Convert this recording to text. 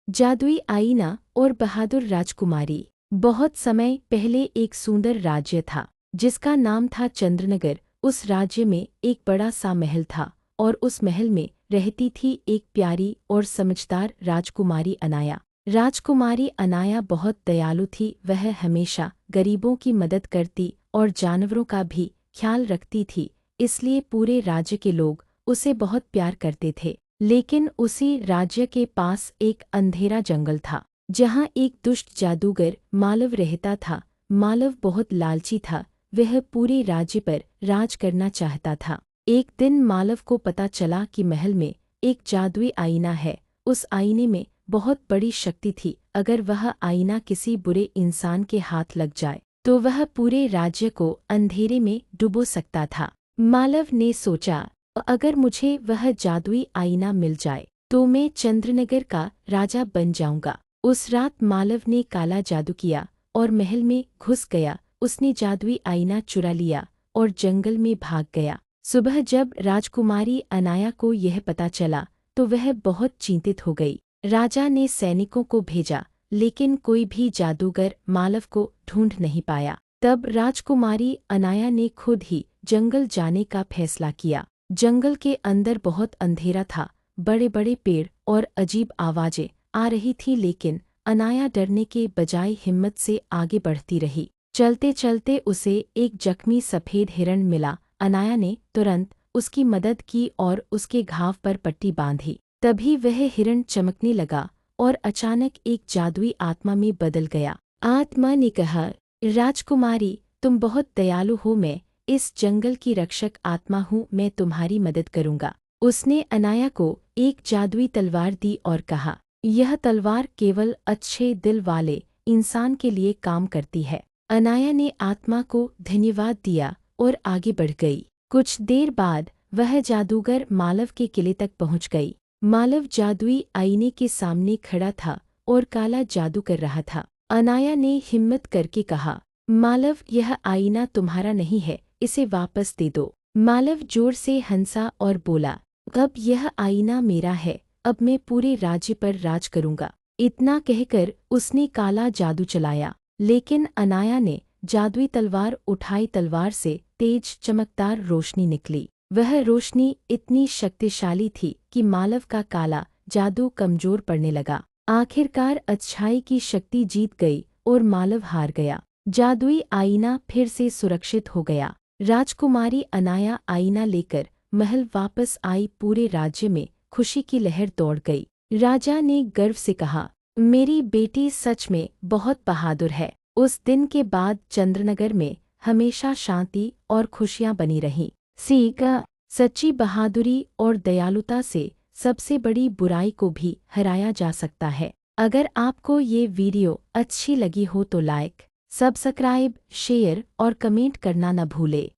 जादुई आईना और बहादुर राजकुमारी। बहुत समय पहले एक सुंदर राज्य था जिसका नाम था चंद्रनगर। उस राज्य में एक बड़ा सा महल था और उस महल में रहती थी एक प्यारी और समझदार राजकुमारी अनाया। राजकुमारी अनाया बहुत दयालु थी। वह हमेशा गरीबों की मदद करती और जानवरों का भी ख्याल रखती थी, इसलिए पूरे राज्य के लोग उसे बहुत प्यार करते थे। लेकिन उसी राज्य के पास एक अंधेरा जंगल था जहाँ एक दुष्ट जादूगर मालव रहता था। मालव बहुत लालची था, वह पूरे राज्य पर राज करना चाहता था। एक दिन मालव को पता चला कि महल में एक जादुई आईना है। उस आईने में बहुत बड़ी शक्ति थी। अगर वह आईना किसी बुरे इंसान के हाथ लग जाए तो वह पूरे राज्य को अंधेरे में डुबो सकता था। मालव ने सोचा, अगर मुझे वह जादुई आईना मिल जाए तो मैं चंद्रनगर का राजा बन जाऊंगा। उस रात मालव ने काला जादू किया और महल में घुस गया। उसने जादुई आईना चुरा लिया और जंगल में भाग गया। सुबह जब राजकुमारी अनाया को यह पता चला तो वह बहुत चिंतित हो गई। राजा ने सैनिकों को भेजा, लेकिन कोई भी जादूगर मालव को ढूंढ नहीं पाया। तब राजकुमारी अनाया ने खुद ही जंगल जाने का फैसला किया। जंगल के अंदर बहुत अंधेरा था, बड़े बड़े पेड़ और अजीब आवाजें आ रही थी, लेकिन अनाया डरने के बजाय हिम्मत से आगे बढ़ती रही। चलते चलते उसे एक जख्मी सफ़ेद हिरण मिला। अनाया ने तुरंत उसकी मदद की और उसके घाव पर पट्टी बांधी। तभी वह हिरण चमकने लगा और अचानक एक जादुई आत्मा में बदल गया। आत्मा ने कहा, राजकुमारी, तुम बहुत दयालु हो, मैं इस जंगल की रक्षक आत्मा हूँ, मैं तुम्हारी मदद करूँगा। उसने अनाया को एक जादुई तलवार दी और कहा, यह तलवार केवल अच्छे दिल वाले इंसान के लिए काम करती है। अनाया ने आत्मा को धन्यवाद दिया और आगे बढ़ गई। कुछ देर बाद वह जादूगर मालव के किले तक पहुँच गई। मालव जादुई आईने के सामने खड़ा था और काला जादू कर रहा था। अनाया ने हिम्मत करके कहा, मालव, यह आईना तुम्हारा नहीं है, इसे वापस दे दो। मालव जोर से हंसा और बोला, अब यह आईना मेरा है, अब मैं पूरे राज्य पर राज करूँगा। इतना कहकर उसने काला जादू चलाया, लेकिन अनाया ने जादुई तलवार उठाई। तलवार से तेज चमकदार रोशनी निकली। वह रोशनी इतनी शक्तिशाली थी कि मालव का काला जादू कमजोर पड़ने लगा। आखिरकार अच्छाई की शक्ति जीत गई और मालव हार गया। जादुई आईना फिर से सुरक्षित हो गया। राजकुमारी अनाया आईना लेकर महल वापस आई। पूरे राज्य में खुशी की लहर दौड़ गई। राजा ने गर्व से कहा, मेरी बेटी सच में बहुत बहादुर है। उस दिन के बाद चंद्रनगर में हमेशा शांति और खुशियां बनी रहीं। सीखा, सच्ची बहादुरी और दयालुता से सबसे बड़ी बुराई को भी हराया जा सकता है। अगर आपको ये वीडियो अच्छी लगी हो तो लाइक, सब्सक्राइब, शेयर और कमेंट करना न भूले।